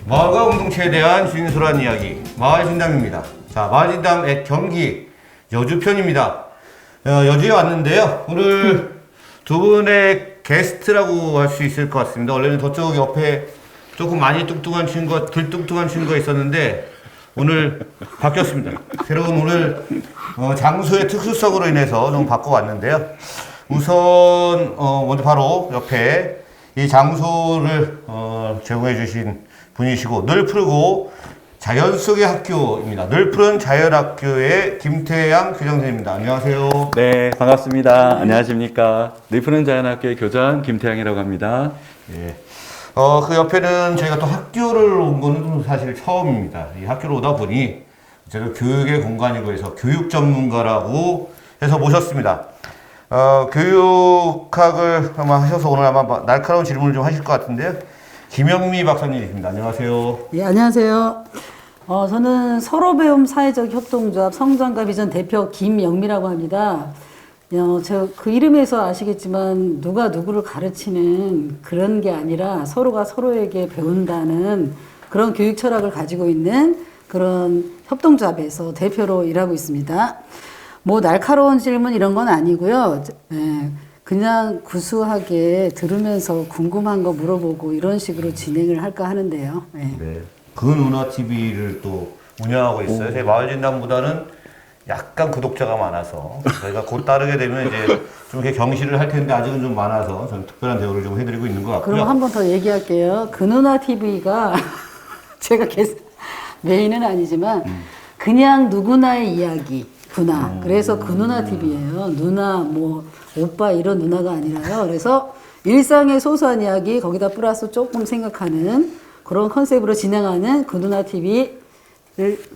마을과 공동체에 대한 진솔한 이야기 마을진담입니다. 자, 마을진담 @경기 여주편입니다. 여주에 왔는데요. 오늘 두 분의 게스트라고 할 수 있을 것 같습니다. 원래는 저쪽 옆에 조금 많이 뚱뚱한 친구가 덜 뚱뚱한 친구가 있었는데 오늘 바뀌었습니다. 새로운 오늘 장소의 특수성으로 인해서 좀 바꿔왔는데요. 우선 먼저 바로 옆에 이 장소를 제공해 주신 분이시고 늘 푸르고 자연 속의 학교입니다. 늘 푸른 자연학교의 김태양 교장선생님입니다. 안녕하세요. 네, 반갑습니다. 안녕하십니까. 늘 푸른 자연학교의 교장 김태양이라고 합니다. 예. 그 옆에는 저희가 또 학교를 온 거는 사실 처음입니다. 이 학교로 오다 보니 제가 교육의 공간이고 해서 교육 전문가라고 해서 모셨습니다. 교육학을 아마 하셔서 오늘 아마 날카로운 질문을 좀 하실 것 같은데요. 김영미 박사님이십니다. 안녕하세요. 예, 안녕하세요. 저는 서로배움 사회적 협동조합 성장과 비전 대표 김영미라고 합니다. 저 그 이름에서 아시겠지만 누가 누구를 가르치는 그런 게 아니라 서로가 서로에게 배운다는 그런 교육 철학을 가지고 있는 그런 협동조합에서 대표로 일하고 있습니다. 뭐 날카로운 질문 이런 건 아니고요. 예, 그냥 구수하게 들으면서 궁금한 거 물어보고 이런 식으로 진행을 할까 하는데요. 예. 네. 근은화TV를 또 운영하고 있어요. 제 마을진담보다는 약간 구독자가 많아서 저희가 곧 따르게 되면 이제 좀 이렇게 경시를 할 텐데 아직은 좀 많아서 저는 특별한 대우를 좀 해드리고 있는 것 같고요. 그럼 한 번 더 얘기할게요. 근은화TV가 제가 메인은 아니지만 그냥 누구나의 이야기구나. 그래서 근은화TV예요. 누나, 뭐 오빠 이런 누나가 아니라요. 그래서 일상의 소소한 이야기 거기다 플러스 조금 생각하는 그런 컨셉으로 진행하는 근은화TV를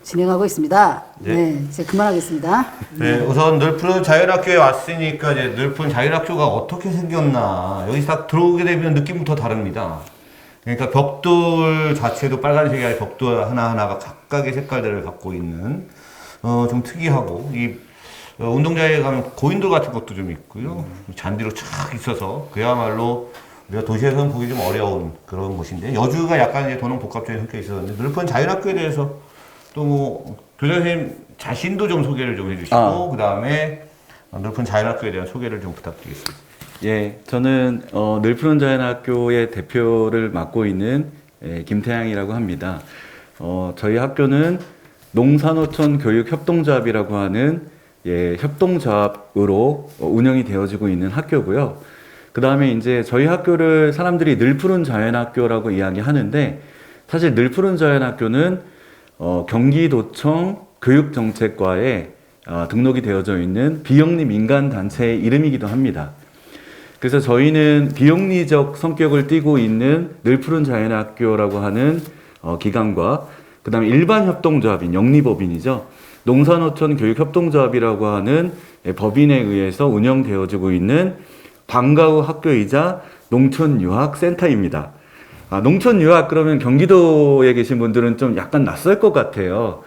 진행하고 있습니다. 네, 이제 그만하겠습니다. 네, 우선 늘푸른 자연학교에 왔으니까 이제 늘푸른 자연학교가 어떻게 생겼나 여기 딱 들어오게 되면 느낌부터 다릅니다. 그러니까 벽돌 자체도 빨간색이 아니라 벽돌 하나하나가 각각의 색깔들을 갖고 있는 좀 특이하고 이 운동장에 가면 고인돌 같은 것도 좀 있고요. 잔디로 쫙 있어서 그야말로 우리가 도시에서는 보기 좀 어려운 그런 곳인데 여주가 약간 이제 도농 복합적인 성격이 있었는데 늘푸른 자연학교에 대해서 또 뭐 교장선생님 자신도 좀 소개를 좀 해주시고 그 다음에 늘푸른 자연학교에 대한 소개를 좀 부탁드리겠습니다. 예, 저는 늘 푸른 자연학교의 대표를 맡고 있는 김태양이라고 합니다. 저희 학교는 농산어촌 교육협동조합이라고 하는 협동조합으로 운영이 되어지고 있는 학교고요. 그 다음에 이제 저희 학교를 사람들이 늘 푸른 자연학교라고 이야기하는데 사실 늘 푸른 자연학교는 경기도청 교육정책과에 등록이 되어져 있는 비영리 민간단체의 이름이기도 합니다. 그래서 저희는 비영리적 성격을 띠고 있는 늘 푸른 자연학교라고 하는 기관과 그 다음에 일반 협동조합인 영리법인이죠. 농산어촌 교육협동조합이라고 하는 법인에 의해서 운영되어지고 있는 방과 후 학교이자 농촌유학센터입니다. 농촌유학 그러면 경기도에 계신 분들은 좀 약간 낯설 것 같아요.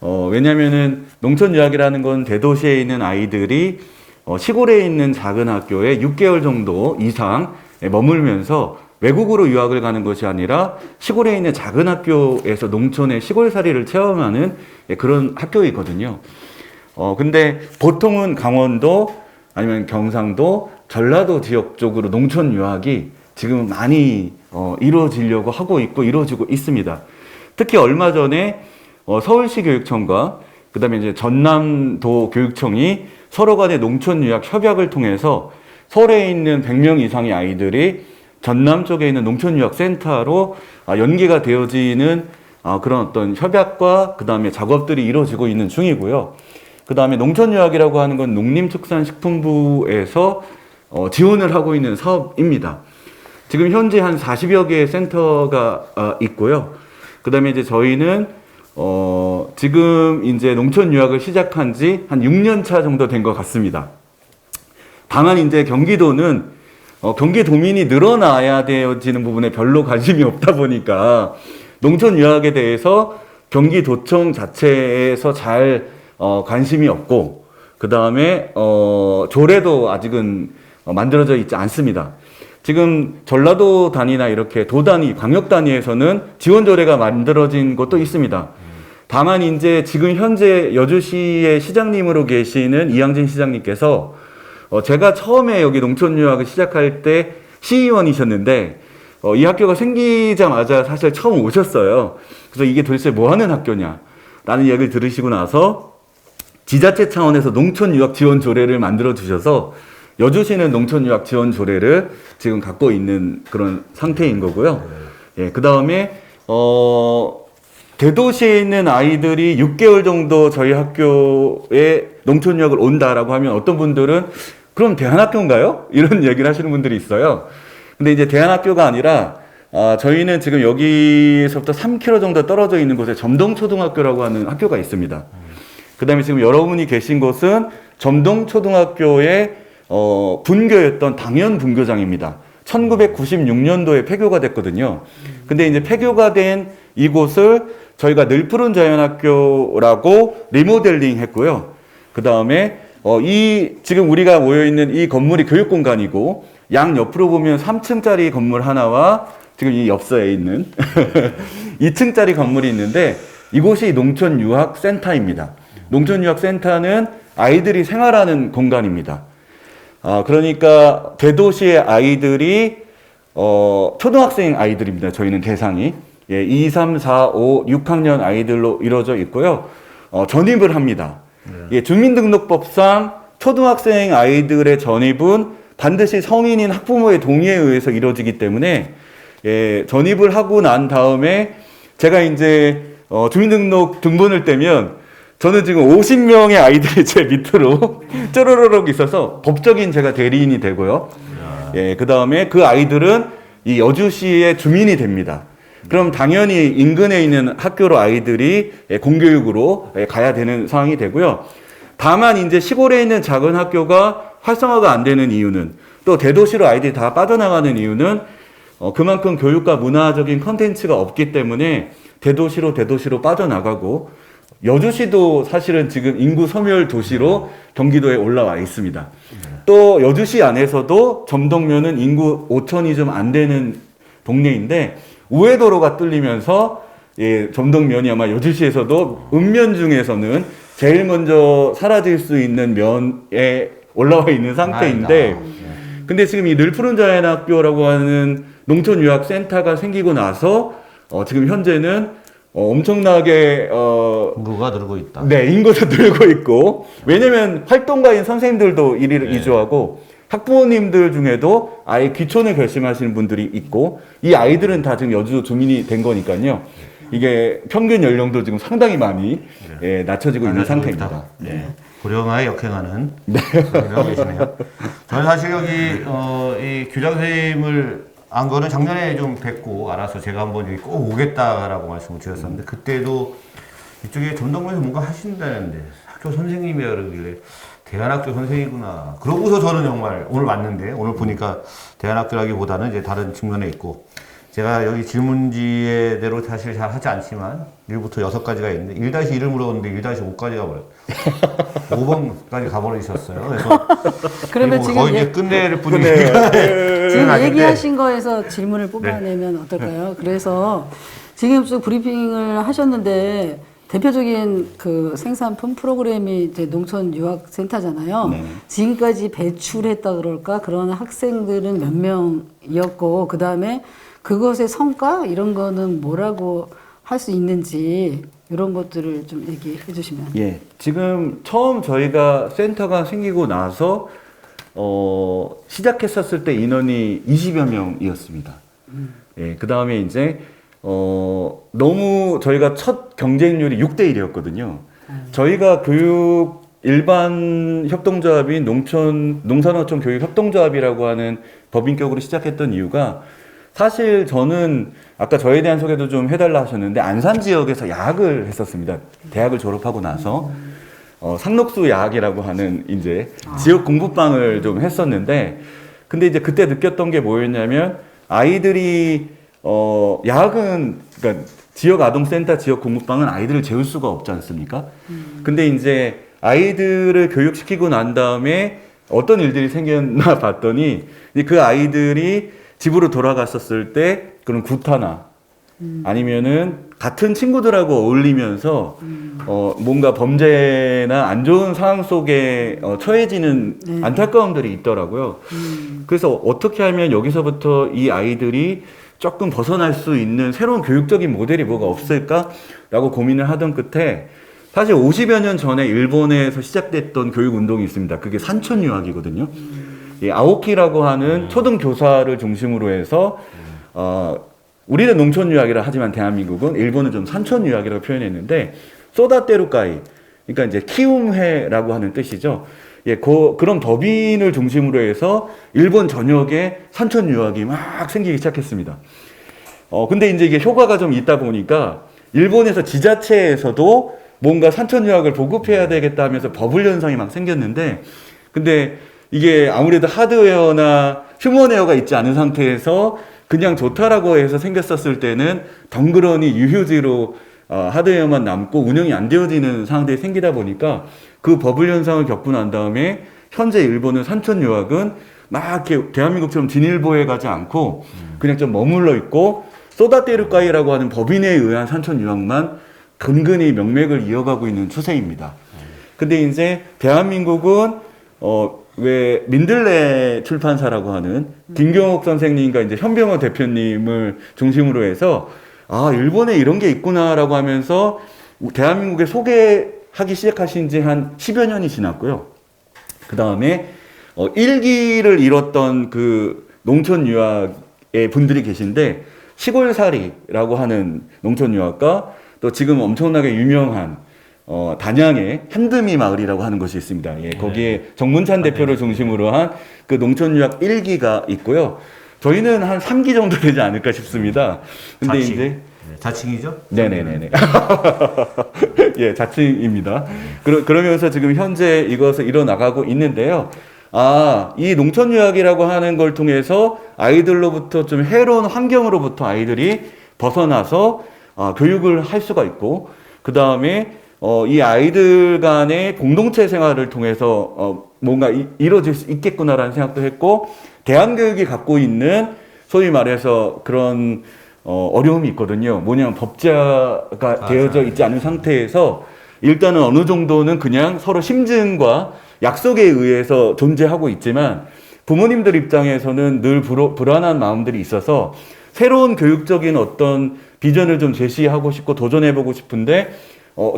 왜냐면은 농촌유학이라는 건 대도시에 있는 아이들이 시골에 있는 작은 학교에 6개월 정도 이상 머물면서 외국으로 유학을 가는 것이 아니라 시골에 있는 작은 학교에서 농촌의 시골살이를 체험하는 그런 학교이거든요. 근데 보통은 강원도 아니면 경상도, 전라도 지역 쪽으로 농촌 유학이 지금 많이 이루어지려고 하고 있고 이루어지고 있습니다. 특히 얼마 전에 서울시 교육청과 그 다음에 이제 전남도 교육청이 서로 간의 농촌 유학 협약을 통해서 서울에 있는 100명 이상의 아이들이 전남 쪽에 있는 농촌 유학 센터로 연계가 되어지는 그런 어떤 협약과 그 다음에 작업들이 이루어지고 있는 중이고요. 그 다음에 농촌 유학이라고 하는 건 농림축산식품부에서 지원을 하고 있는 사업입니다. 지금 현재 한 40여 개의 센터가 있고요. 그 다음에 이제 저희는 지금 이제 농촌 유학을 시작한 지 한 6년 차 정도 된 것 같습니다. 다만 이제 경기도는 경기도민이 늘어나야 되어지는 부분에 별로 관심이 없다 보니까 농촌 유학에 대해서 경기도청 자체에서 잘 관심이 없고 그 다음에 조례도 아직은 만들어져 있지 않습니다. 지금 전라도 단위나 이렇게 도 단위, 광역 단위에서는 지원 조례가 만들어진 곳도 있습니다. 다만 이제 지금 현재 여주시의 시장님으로 계시는 이양진 시장님께서 제가 처음에 여기 농촌 유학을 시작할 때 시의원이셨는데 이 학교가 생기자마자 사실 처음 오셨어요. 그래서 이게 도대체 뭐 하는 학교냐라는 이야기를 들으시고 나서 지자체 차원에서 농촌 유학 지원 조례를 만들어 주셔서 여주시는 농촌 유학 지원 조례를 지금 갖고 있는 그런 상태인 거고요. 예, 그 다음에 대도시에 있는 아이들이 6개월 정도 저희 학교에 농촌 유학을 온다라고 하면 어떤 분들은 그럼 대안학교인가요? 이런 얘기를 하시는 분들이 있어요. 근데 이제 대안학교가 아니라 저희는 지금 여기서부터 3km 정도 떨어져 있는 곳에 점동초등학교라고 하는 학교가 있습니다. 그 다음에 지금 여러분이 계신 곳은 점동초등학교의 분교였던 당연 분교장입니다. 1996년도에 폐교가 됐거든요. 근데 이제 폐교가 된 이곳을 저희가 늘푸른 자연학교라고 리모델링 했고요. 그 다음에 지금 우리가 모여있는 이 건물이 교육공간이고 양 옆으로 보면 3층짜리 건물 하나와 지금 이 옆서에 있는 2층짜리 건물이 있는데 이곳이 농촌유학센터입니다. 농촌유학센터는 아이들이 생활하는 공간입니다. 그러니까 대도시의 아이들이 초등학생 아이들입니다. 저희는 대상이 2, 3, 4, 5, 6학년 아이들로 이루어져 있고요. 전입을 합니다. 주민등록법상 초등학생 아이들의 전입은 반드시 성인인 학부모의 동의에 의해서 이루어지기 때문에 전입을 하고 난 다음에 제가 이제 주민등록 등본을 떼면 저는 지금 50명의 아이들이 제 밑으로 쪼르르륵 있어서 법적인 제가 대리인이 되고요. 그 다음에 그 아이들은 이 여주시의 주민이 됩니다. 그럼 당연히 인근에 있는 학교로 아이들이 공교육으로 가야 되는 상황이 되고요. 다만 이제 시골에 있는 작은 학교가 활성화가 안 되는 이유는 또 대도시로 아이들이 다 빠져나가는 이유는 그만큼 교육과 문화적인 컨텐츠가 없기 때문에 대도시로 빠져나가고 여주시도 사실은 지금 인구 소멸 도시로 경기도에 올라와 있습니다. 또 여주시 안에서도 점동면은 인구 5천이 좀 안 되는 동네인데 우회도로가 뚫리면서 점동면이 아마 여주시에서도 읍면 중에서는 제일 먼저 사라질 수 있는 면에 올라와 있는 상태인데 근데 지금 이 늘푸른 자연학교라고 하는 농촌유학센터가 생기고 나서 지금 현재는 엄청나게 인구가 늘고 있다. 네, 인구도 늘고 있고 왜냐면 활동가인 선생님들도 이리를 이주하고 학부모님들 중에도 아예 귀촌을 결심하시는 분들이 있고 이 아이들은 다 지금 여주 주민이 된 거니까요. 이게 평균 연령도 지금 상당히 많이 낮춰지고 있는 상태입니다. 고령화에 역행하는 분이라고 계시네요. 저는 사실 여기 이 교장 선생님을 안 거는 작년에 좀 뵙고 알아서 제가 한번 여기 꼭 오겠다라고 말씀을 드렸었는데 그때도 이쪽에 점동면에서 뭔가 하신다는데 학교 선생님이라 그러길래 대안학교 선생이구나. 그러고서 저는 정말 오늘 왔는데 오늘 보니까 대안학교라기보다는 이제 다른 측면에 있고 제가 여기 질문지대로 사실 잘 하지 않지만 1부터 6가지가 있는데 1-1을 물어봤는데 1-5까지 가버렸어요. 5번까지 가버리셨어요. 그래서 그러면 뭐 지금 거의 이제 끝낼 분위기가 지금 얘기하신 거에서 질문을 뽑아내면 어떨까요? 그래서 지금 쭉 브리핑을 하셨는데 대표적인 그 생산품 프로그램이 이제 농촌유학센터잖아요. 네. 지금까지 배출했다 그럴까? 그런 학생들은 몇 명이었고, 그 다음에 그것의 성과? 이런 거는 뭐라고 할 수 있는지, 이런 것들을 좀 얘기해 주시면. 지금 처음 저희가 센터가 생기고 나서, 시작했었을 때 인원이 20여 명이었습니다. 그 다음에 이제, 너무 저희가 첫 경쟁률이 6대1이었거든요. 저희가 일반 협동조합인 농산어촌 교육협동조합이라고 하는 법인격으로 시작했던 이유가 사실 저는 아까 저에 대한 소개도 좀 해달라 하셨는데 안산 지역에서 야학을 했었습니다. 대학을 졸업하고 나서 상록수 야학이라고 하는 이제 지역 공부방을 좀 했었는데 근데 이제 그때 느꼈던 게 뭐였냐면 아이들이 야학은 그러니까 지역 아동센터 지역 공부방은 아이들을 재울 수가 없지 않습니까? 근데 이제 아이들을 교육시키고 난 다음에 어떤 일들이 생겼나 봤더니 그 아이들이 집으로 돌아갔었을 때 그런 구타나 아니면은 같은 친구들하고 어울리면서 뭔가 범죄나 안 좋은 상황 속에 처해지는 네. 안타까움들이 있더라고요. 그래서 어떻게 하면 여기서부터 이 아이들이 조금 벗어날 수 있는 새로운 교육적인 모델이 뭐가 없을까라고 고민을 하던 끝에 사실 50여 년 전에 일본에서 시작됐던 교육 운동이 있습니다. 그게 산촌 유학이거든요. 이 아오키라고 하는 초등 교사를 중심으로 해서 우리는 농촌 유학이라 하지만 대한민국은 일본은 좀 산촌 유학이라고 표현했는데 소다테루카이 그러니까 이제 키움회라고 하는 뜻이죠. 예, 그런 법인을 중심으로 해서 일본 전역에 산촌 유학이 막 생기기 시작했습니다. 근데 이제 이게 효과가 좀 있다 보니까 일본에서 지자체에서도 뭔가 산촌 유학을 보급해야 되겠다 하면서 버블 현상이 막 생겼는데 근데 이게 아무래도 하드웨어나 휴먼웨어가 있지 않은 상태에서 그냥 좋다라고 해서 생겼었을 때는 덩그러니 유휴지로 하드웨어만 남고 운영이 안 되어지는 상황들이 생기다 보니까 그 버블 현상을 겪고 난 다음에 현재 일본은 산촌 유학은 막 이렇게 대한민국처럼 진일보해 가지 않고 그냥 좀 머물러 있고 소다테루카이라고 하는 법인에 의한 산촌 유학만 근근히 명맥을 이어가고 있는 추세입니다. 근데 이제 대한민국은 왜 민들레 출판사라고 하는 김경옥 선생님과 이제 현병호 대표님을 중심으로 해서 일본에 이런 게 있구나라고 하면서 대한민국에 소개하기 시작하신 지 한 10여 년이 지났고요. 그 다음에 일기를 잃었던 그 농촌 유학의 분들이 계신데 시골살이라고 하는 농촌 유학과 또 지금 엄청나게 유명한 단양의 한드미 마을이라고 하는 것이 있습니다. 예, 거기에 정문찬 대표를 중심으로 한 그 농촌 유학 1기가 있고요. 저희는 한 3기 정도 되지 않을까 싶습니다. 근데 자칭. 이제 자칭이죠? 네네네네. 예, 자칭입니다. 그러면서 지금 현재 이것을 이뤄나가고 있는데요. 이 농촌 유학이라고 하는 걸 통해서 아이들로부터 좀 해로운 환경으로부터 아이들이 벗어나서 교육을 할 수가 있고, 그 다음에 이 아이들 간의 공동체 생활을 통해서 뭔가 이루어질 수 있겠구나라는 생각도 했고, 대안교육이 갖고 있는 소위 말해서 그런 어려움이 있거든요. 뭐냐면 법제화가 되어져 있지 않은 상태에서 일단은 어느 정도는 그냥 서로 심증과 약속에 의해서 존재하고 있지만 부모님들 입장에서는 늘 불안한 마음들이 있어서 새로운 교육적인 어떤 비전을 좀 제시하고 싶고 도전해보고 싶은데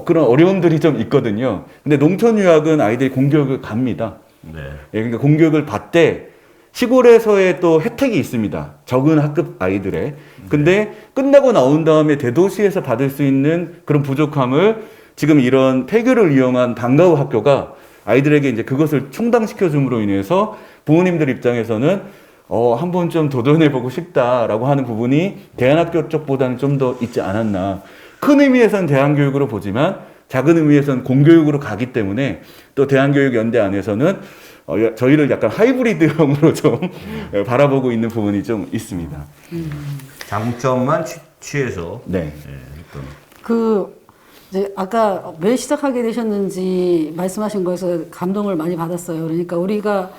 그런 어려움들이 좀 있거든요. 근데 농촌 유학은 아이들이 공교육을 갑니다. 네. 예, 그러니까 공교육을 받되 시골에서의 또 혜택이 있습니다. 적은 학급 아이들의. 근데 끝나고 나온 다음에 대도시에서 받을 수 있는 그런 부족함을 지금 이런 폐교를 이용한 방과후 학교가 아이들에게 이제 그것을 충당시켜 줌으로 인해서 부모님들 입장에서는 한번 좀 도전해보고 싶다라고 하는 부분이 대안학교 쪽보다는 좀 더 있지 않았나. 큰 의미에서는 대안교육으로 보지만 작은 의미에서는 공교육으로 가기 때문에 또 대안교육연대 안에서는 저희를 약간 하이브리드형으로 좀 바라보고 있는 부분이 좀 있습니다. 장점만 취해서 네. 했던. 이제 아까 왜 시작하게 되셨는지 말씀하신 거에서 감동을 많이 받았어요. 그러니까 우리가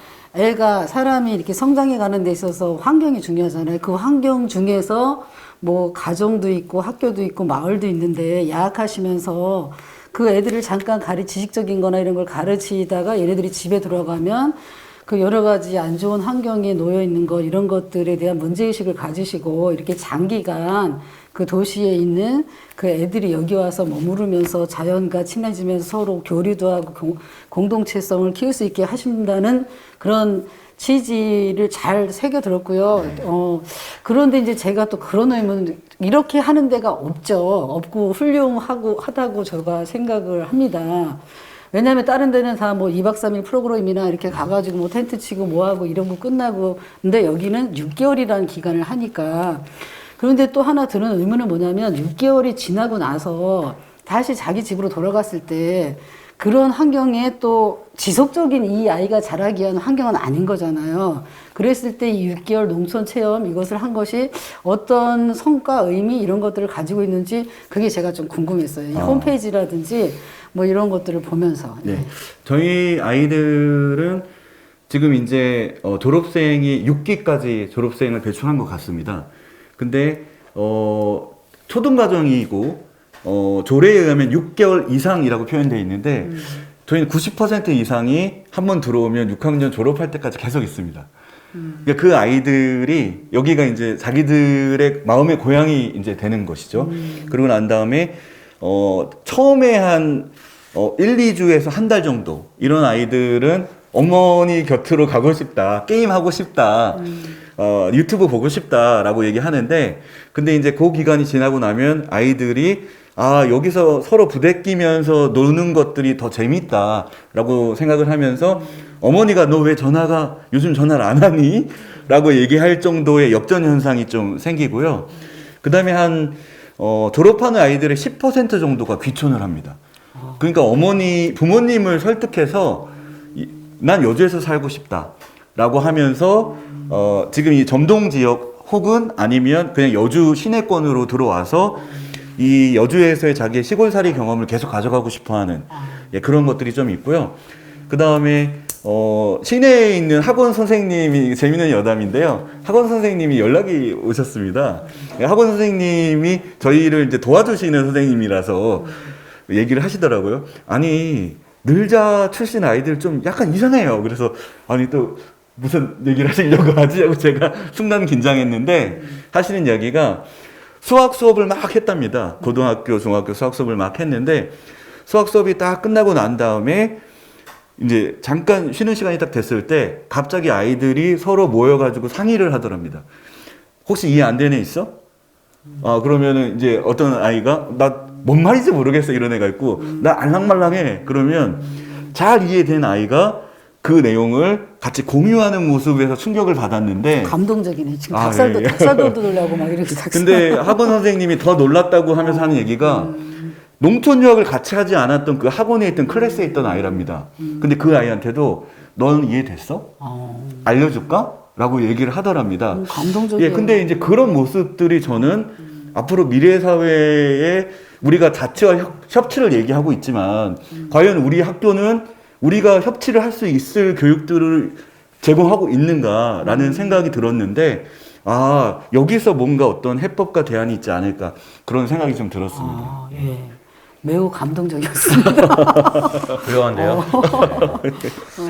사람이 이렇게 성장해 가는 데 있어서 환경이 중요하잖아요. 그 환경 중에서 뭐 가정도 있고 학교도 있고 마을도 있는데 야학하시면서 그 애들을 잠깐 지식적인 거나 이런 걸 가르치다가 얘네들이 집에 들어가면 그 여러 가지 안 좋은 환경에 놓여 있는 것 이런 것들에 대한 문제의식을 가지시고 이렇게 장기간 그 도시에 있는 그 애들이 여기 와서 머무르면서 자연과 친해지면서 서로 교류도 하고 공동체성을 키울 수 있게 하신다는 그런 취지를 잘 새겨 들었고요. 그런데 이제 제가 또 그런 의문, 이렇게 하는 데가 없고 훌륭하다고 제가 생각을 합니다. 왜냐면 다른 데는 다 뭐 2박 3일 프로그램이나 이렇게 가가지고 뭐 텐트 치고 뭐 하고 이런 거 끝나고, 근데 여기는 6개월이라는 기간을 하니까. 그런데 또 하나 드는 의문은 뭐냐면 6개월이 지나고 나서 다시 자기 집으로 돌아갔을 때 그런 환경에 또 지속적인 이 아이가 자라기 위한 환경은 아닌 거잖아요. 그랬을 때 이 6개월 농촌 체험 이것을 한 것이 어떤 성과, 의미 이런 것들을 가지고 있는지 그게 제가 좀 궁금했어요. 이 홈페이지라든지 뭐 이런 것들을 보면서. 네. 저희 아이들은 지금 이제 졸업생이 6기까지 졸업생을 배출한 것 같습니다. 근데 초등과정이고 조례에 의하면 6개월 이상이라고 표현되어 있는데 저희는 90% 이상이 한 번 들어오면 6학년 졸업할 때까지 계속 있습니다. 그러니까 그 아이들이 여기가 이제 자기들의 마음의 고향이 이제 되는 것이죠. 그러고 난 다음에 처음에 한 1, 2주에서 한 달 정도 이런 아이들은 어머니 곁으로 가고 싶다, 게임 하고 싶다, 유튜브 보고 싶다라고 얘기하는데, 근데 이제 그 기간이 지나고 나면 아이들이 여기서 서로 부대끼면서 노는 것들이 더 재밌다라고 생각을 하면서 어머니가 너 왜 요즘 전화를 안 하니? 라고 얘기할 정도의 역전 현상이 좀 생기고요. 그 다음에 졸업하는 아이들의 10% 정도가 귀촌을 합니다. 그러니까 부모님을 설득해서 난 여주에서 살고 싶다 라고 하면서 지금 이 점동 지역 혹은 아니면 그냥 여주 시내권으로 들어와서 이 여주에서의 자기의 시골살이 경험을 계속 가져가고 싶어하는 그런 것들이 좀 있고요. 그 다음에 시내에 있는 학원 선생님이 재밌는 여담인데요. 학원 선생님이 연락이 오셨습니다. 학원 선생님이 저희를 이제 도와주시는 선생님이라서 얘기를 하시더라고요. 아니 늘자 출신 아이들 좀 약간 이상해요. 그래서 아니 또 무슨 얘기를 하시려고 하지 하고 제가 순간 긴장했는데 하시는 이야기가 수학 수업을 막 했답니다. 고등학교, 중학교 수학 수업을 막 했는데 수학 수업이 딱 끝나고 난 다음에 이제 잠깐 쉬는 시간이 딱 됐을 때 갑자기 아이들이 서로 모여가지고 상의를 하더랍니다. 혹시 이해 안 되는 애 있어? 그러면은 이제 어떤 아이가 나 뭔 말인지 모르겠어 이런 애가 있고 나 알랑말랑해 그러면 잘 이해된 아이가 그 내용을 같이 공유하는 모습에서 충격을 받았는데 감동적이네. 지금 예. 닭살도 돋으려고 막 이렇게 근데 학원 선생님이 더 놀랐다고 하면서 하는 얘기가 농촌 유학을 같이 하지 않았던 그 학원에 있던 클래스에 있던 아이랍니다. 근데 그 아이한테도 넌 이해됐어? 알려줄까? 라고 얘기를 하더랍니다. 감동적이에요. 근데 이제 그런 모습들이 저는 앞으로 미래 사회에 우리가 자치와 협치를 얘기하고 있지만 과연 우리 학교는 우리가 협치를 할 수 있을 교육들을 제공하고 있는가라는 생각이 들었는데 여기서 뭔가 어떤 해법과 대안이 있지 않을까 그런 생각이 좀 들었습니다. 예. 매우 감동적이었습니다. 훌륭한데요.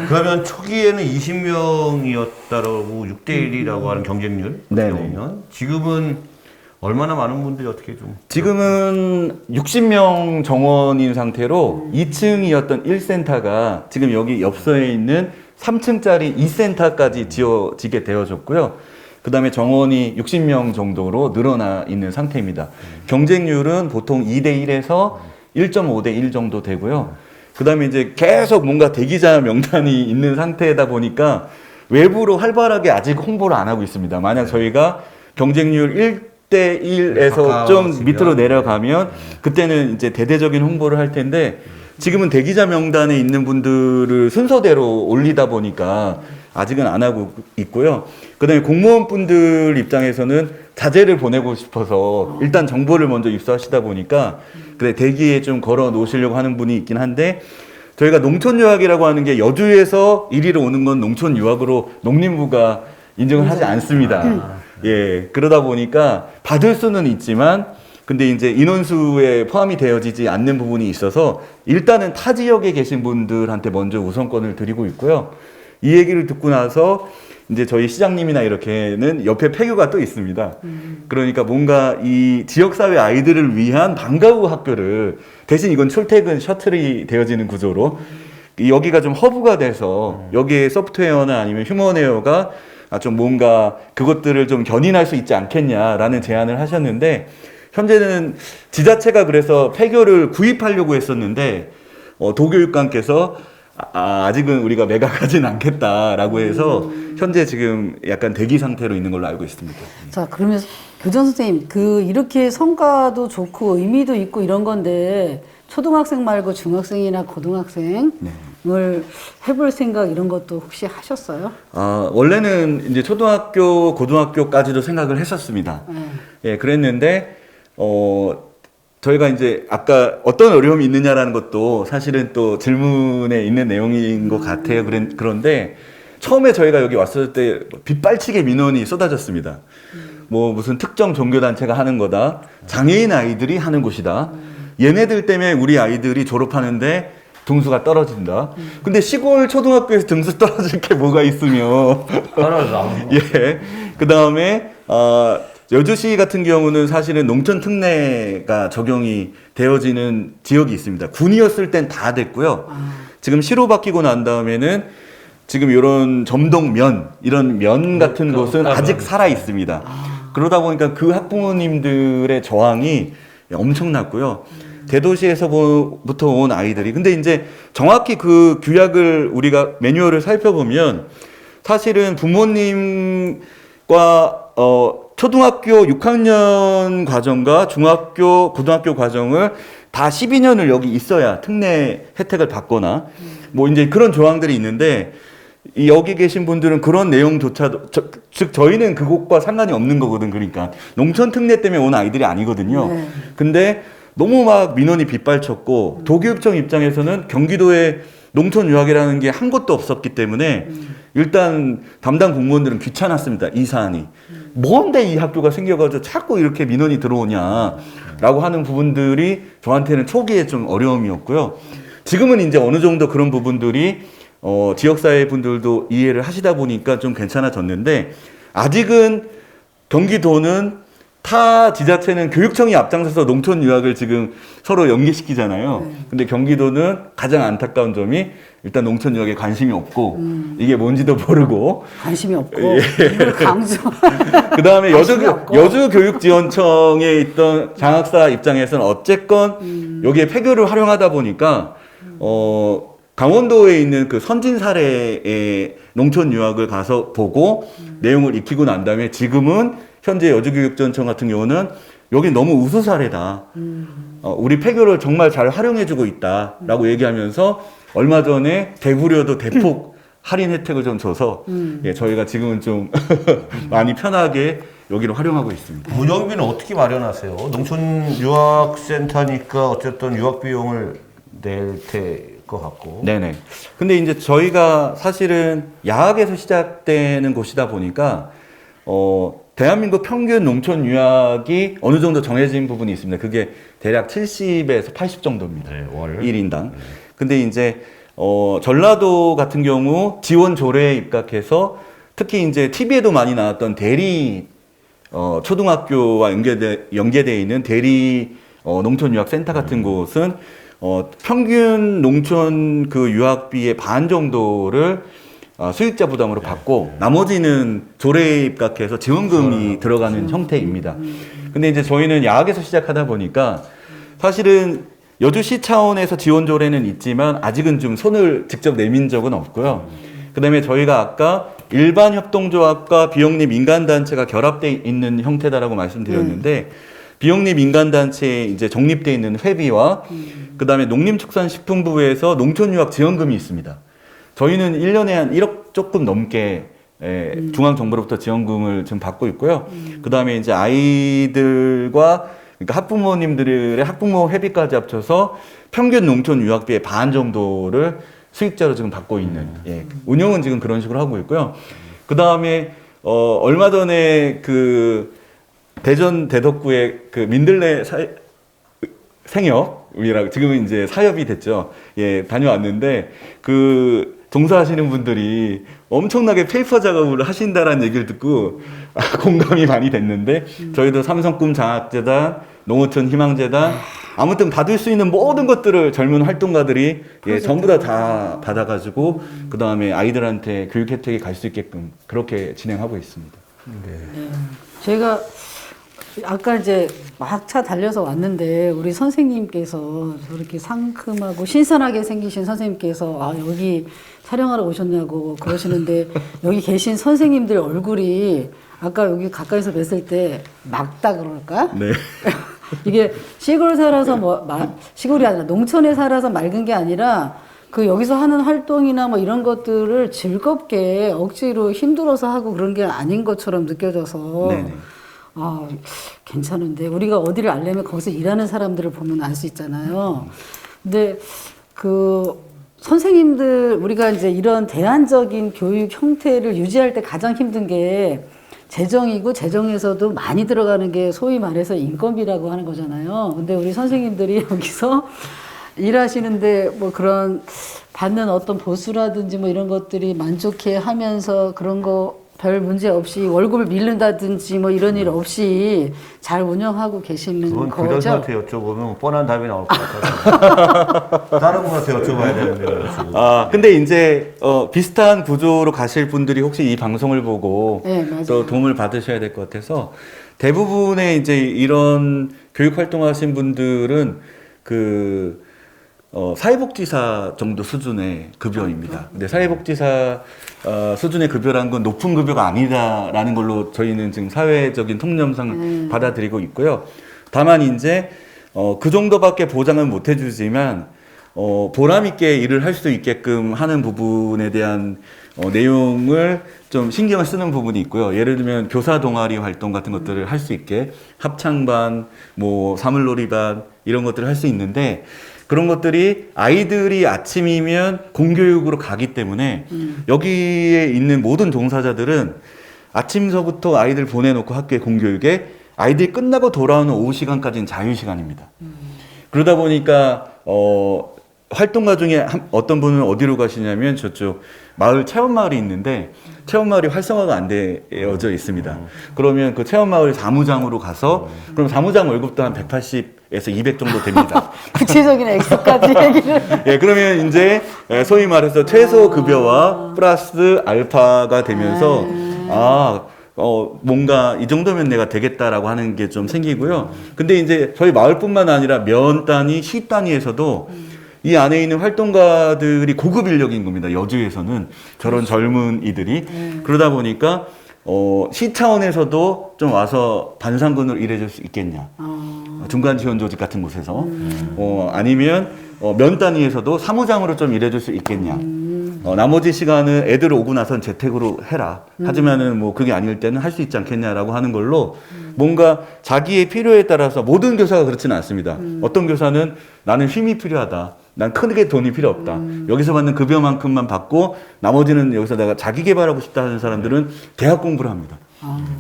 그러면 초기에는 20명이었다라고 6대1이라고 하는 경쟁률 네네. 보면 지금은 얼마나 많은 분들이 어떻게 좀 지금은 60명 정원인 상태로 2층이었던 1센터가 지금 여기 엽서에 있는 3층짜리 2센터까지 지어지게 되어졌고요. 그 다음에 정원이 60명 정도로 늘어나 있는 상태입니다. 경쟁률은 보통 2대1에서 1.5대1 정도 되고요. 그 다음에 이제 계속 뭔가 대기자 명단이 있는 상태다 보니까 외부로 활발하게 아직 홍보를 안 하고 있습니다. 만약 저희가 경쟁률 1대1에서 좀 밑으로 내려가면 그때는 이제 대대적인 홍보를 할 텐데 지금은 대기자 명단에 있는 분들을 순서대로 올리다 보니까 아직은 안 하고 있고요. 그 다음에 공무원분들 입장에서는 자제를 보내고 싶어서 일단 정보를 먼저 입수하시다 보니까 그래 대기에 좀 걸어 놓으시려고 하는 분이 있긴 한데 저희가 농촌 유학이라고 하는 게 여주에서 이리로 오는 건 농촌 유학으로 농림부가 인정을 하지 않습니다. 그러다 보니까 받을 수는 있지만 근데 이제 인원수에 포함이 되어지지 않는 부분이 있어서 일단은 타 지역에 계신 분들한테 먼저 우선권을 드리고 있고요. 이 얘기를 듣고 나서 이제 저희 시장님이나 이렇게는 옆에 폐교가 또 있습니다. 그러니까 뭔가 이 지역사회 아이들을 위한 방과 후 학교를 대신 이건 출퇴근 셔틀이 되어지는 구조로 여기가 좀 허브가 돼서 여기에 소프트웨어나 아니면 휴먼웨어가 좀 뭔가 그것들을 좀 견인할 수 있지 않겠냐라는 제안을 하셨는데 현재는 지자체가 그래서 폐교를 구입하려고 했었는데 도교육감께서 아직은 우리가 매각하진 않겠다라고 해서 현재 지금 약간 대기 상태로 있는 걸로 알고 있습니다. 자, 그러면 교장 선생님, 이렇게 성과도 좋고 의미도 있고 이런 건데 초등학생 말고 중학생이나 고등학생을 해볼 생각 이런 것도 혹시 하셨어요? 원래는 이제 초등학교, 고등학교까지도 생각을 했었습니다. 그랬는데 저희가 이제 아까 어떤 어려움이 있느냐라는 것도 사실은 또 질문에 있는 내용인 것 같아요. 그런데 처음에 저희가 여기 왔을 때 빗발치게 민원이 쏟아졌습니다. 뭐 무슨 특정 종교단체가 하는 거다. 장애인 아이들이 하는 곳이다. 얘네들 때문에 우리 아이들이 졸업하는데 등수가 떨어진다. 근데 시골 초등학교에서 등수 떨어질 게 뭐가 있으며. 떨어져. 예. 그 다음에, 여주시 같은 경우는 사실은 농촌 특례가 적용이 되어지는 지역이 있습니다. 군이었을 땐 다 됐고요. 지금 시로 바뀌고 난 다음에는 지금 이런 점동면, 이런 면 같은 곳은 아직 살아 있습니다. 그러다 보니까 그 학부모님들의 저항이 엄청났고요. 대도시에서부터 온 아이들이. 근데 이제 정확히 그 규약을 우리가 매뉴얼을 살펴보면 사실은 부모님과 초등학교 6학년 과정과 중학교, 고등학교 과정을 다 12년을 여기 있어야 특례 혜택을 받거나 뭐 이제 그런 조항들이 있는데 여기 계신 분들은 그런 내용조차도 즉 저희는 그것과 상관이 없는 거거든. 그러니까 농촌 특례 때문에 온 아이들이 아니거든요. 네. 근데 너무 막 민원이 빗발쳤고 도교육청 입장에서는 경기도에 농촌 유학이라는 게 한 곳도 없었기 때문에 일단 담당 공무원들은 귀찮았습니다. 이 사안이. 뭔데 이 학교가 생겨가지고 자꾸 이렇게 민원이 들어오냐라고 하는 부분들이 저한테는 초기에 좀 어려움이었고요. 지금은 이제 어느 정도 그런 부분들이 지역사회 분들도 이해를 하시다 보니까 좀 괜찮아졌는데 아직은 경기도는 타 지자체는 교육청이 앞장서서 농촌 유학을 지금 서로 연계시키잖아요. 근데 경기도는 가장 안타까운 점이 일단 농촌 유학에 관심이 없고 이게 뭔지도 모르고 관심이 없고 이걸 강조. 그 다음에 관심이 없고. 여주교육지원청에 있던 장학사 입장에서는 어쨌건 여기에 폐교를 활용하다 보니까 강원도에 있는 그 선진 사례의 농촌 유학을 가서 보고 내용을 익히고 난 다음에 지금은 현재 여주교육지원청 같은 경우는 여기 너무 우수 사례다. 우리 폐교를 정말 잘 활용해주고 있다라고 얘기하면서 얼마 전에 대구료도 대폭 할인 혜택을 좀 줘서 예, 저희가 지금은 좀 많이 편하게 여기를 활용하고 있습니다. 운영비는 어떻게 마련하세요? 농촌 유학센터니까 어쨌든 유학 비용을 낼 것 같고. 네네. 근데 이제 저희가 사실은 야학에서 시작되는 곳이다 보니까 대한민국 평균 농촌 유학이 어느 정도 정해진 부분이 있습니다. 그게 대략 70에서 80 정도입니다. 네, 월. 1인당. 근데 이제 전라도 같은 경우 지원 조례에 입각해서 특히 이제 TV에도 많이 나왔던 대리 초등학교와 연계되어 있는 대리 농촌 유학 센터 같은 곳은 평균 농촌 그 유학비의 반 정도를 수익자 부담으로 받고 나머지는 조례에 입각해서 지원금이 들어가는 형태입니다. 근데 이제 저희는 야학에서 시작하다 보니까 사실은 여주시 차원에서 지원 조례는 있지만 아직은 좀 손을 직접 내민 적은 없고요. 그 다음에 저희가 아까 일반 협동조합과 비영리 민간단체가 결합되어 있는 형태다라고 말씀드렸는데 비영리 민간단체에 이제 적립되어 있는 회비와 그 다음에 농림축산식품부에서 농촌유학 지원금이 있습니다. 저희는 1년에 한 1억 조금 넘게 중앙정부로부터 지원금을 지금 받고 있고요. 그 다음에 이제 아이들과 그러니까 학부모님들의 학부모 회비까지 합쳐서 평균 농촌 유학비의 반 정도를 수익자로 지금 받고 있는 운영은 지금 그런 식으로 하고 있고요. 그 다음에 얼마 전에 그 대전 대덕구의 그 민들레 생협이라고 지금은 이제 사협이 됐죠. 예, 다녀왔는데 그 종사하시는 분들이 엄청나게 페이퍼 작업을 하신다라는 얘기를 듣고 공감이 많이 됐는데 저희도 삼성꿈 장학재단, 농어촌 희망재단 아무튼 받을 수 있는 모든 것들을 젊은 활동가들이 전부 다 받아가지고 그 다음에 아이들한테 교육 혜택이 갈 수 있게끔 그렇게 진행하고 있습니다. 제가 아까 이제 막 차 달려서 왔는데 우리 선생님께서 저렇게 상큼하고 신선하게 생기신 선생님께서 여기 촬영하러 오셨냐고 그러시는데 여기 계신 선생님들 얼굴이 아까 여기 가까이서 뵀을 때 막다 그럴까? 네. 이게 시골 살아서 시골이 아니라 농촌에 살아서 맑은 게 아니라 그 여기서 하는 활동이나 뭐 이런 것들을 즐겁게 억지로 힘들어서 하고 그런 게 아닌 것처럼 느껴져서 네네. 괜찮은데 우리가 어디를 알려면 거기서 일하는 사람들을 보면 알 수 있잖아요. 근데 그 선생님들 우리가 이제 이런 대안적인 교육 형태를 유지할 때 가장 힘든 게 재정이고 재정에서도 많이 들어가는 게 소위 말해서 인건비라고 하는 거잖아요. 근데 우리 선생님들이 여기서 일하시는데 뭐 그런 받는 어떤 보수라든지 뭐 이런 것들이 만족해 하면서 그런 거 별 문제 없이 월급을 밀른다든지 뭐 이런 일 없이 잘 운영하고 계시는 그건 거죠. 교장선생한테 여쭤보면 뻔한 답이 나올 것 같아요. 다른 분한테 여쭤봐야 되는데. 근데 이제 비슷한 구조로 가실 분들이 혹시 이 방송을 보고 네, 맞아요. 또 도움을 받으셔야 될 것 같아서 대부분의 이제 이런 교육 활동하신 분들은 그 사회복지사 정도 수준의 급여입니다. 근데 사회복지사 수준의 급여라는 건 높은 급여가 아니다라는 걸로 저희는 지금 사회적인 통념상 받아들이고 있고요. 다만 이제 그 정도밖에 보장은 못 해주지만 보람 있게 일을 할 수 있게끔 하는 부분에 대한 내용을 좀 신경을 쓰는 부분이 있고요. 예를 들면 교사 동아리 활동 같은 것들을 할 수 있게 합창반, 뭐 사물놀이반 이런 것들을 할 수 있는데 그런 것들이 아이들이 아침이면 공교육으로 가기 때문에 여기에 있는 모든 종사자들은 아침서부터 아이들 보내놓고 학교에 공교육에 아이들이 끝나고 돌아오는 오후 시간까지는 자유시간입니다. 그러다 보니까 활동가 중에 어떤 분은 어디로 가시냐면 저쪽 마을 체험마을이 있는데 체험마을이 활성화가 안 되어져 있습니다. 그러면 그 체험마을 사무장으로 가서 그럼 사무장 월급도 한 180에서 200 정도 됩니다. 구체적인 액수까지 얘기를. 예, 그러면 이제 소위 말해서 최소 급여와 플러스 알파가 되면서 뭔가 이 정도면 내가 되겠다라고 하는 게 좀 생기고요. 근데 이제 저희 마을뿐만 아니라 면 단위, 시 단위에서도 이 안에 있는 활동가들이 고급 인력인 겁니다. 여주에서는 저런 젊은 이들이. 그러다 보니까 시 차원에서도 좀 와서 반상근으로 일해줄 수 있겠냐. 중간 지원 조직 같은 곳에서. 아니면 면 단위에서도 사무장으로 좀 일해줄 수 있겠냐. 나머지 시간은 애들 오고 나선 재택으로 해라. 하지만은 뭐 그게 아닐 때는 할 수 있지 않겠냐라고 하는 걸로 뭔가 자기의 필요에 따라서 모든 교사가 그렇지는 않습니다. 어떤 교사는 나는 쉼이 필요하다. 난 크게 돈이 필요 없다. 여기서 받는 급여만큼만 받고 나머지는 여기서 내가 자기 개발하고 싶다 하는 사람들은 대학 공부를 합니다.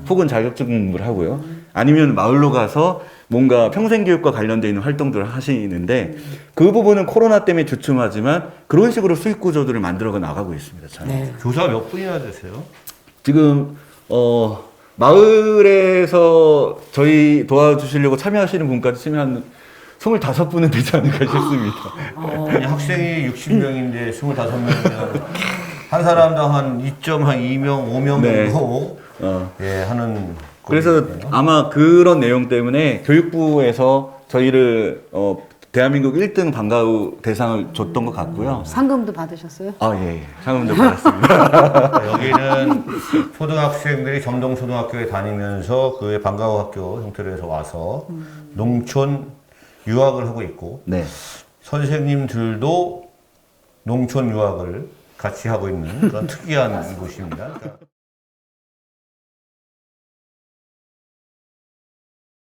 혹은 자격증 공부를 하고요. 아니면 마을로 가서 뭔가 평생교육과 관련되어 있는 활동들을 하시는데 그 부분은 코로나 때문에 주춤하지만 그런 식으로 수익 구조들을 만들어 나가고 있습니다. 잘. 네. 교사 몇 분이나 되세요? 지금 마을에서 저희 도와주시려고 참여하시는 분까지 치면 한 25분은 되지 않을까 싶습니다. 아니, 학생이 60명인데 25명이면 한 사람당 한 2.2명, 5명 네. 정도 예, 하는. 그래서 거거든요. 아마 그런 내용 때문에 교육부에서 저희를 대한민국 1등 방과후 대상을 줬던 것 같고요. 상금도 받으셨어요? 예. 상금도 받았습니다. 여기는 초등학생들이 점동초등학교에 다니면서 그 방과후 학교 형태로 해서 와서 농촌 유학을 하고 있고 네. 선생님들도 농촌 유학을 같이 하고 있는 그런 특이한 곳입니다.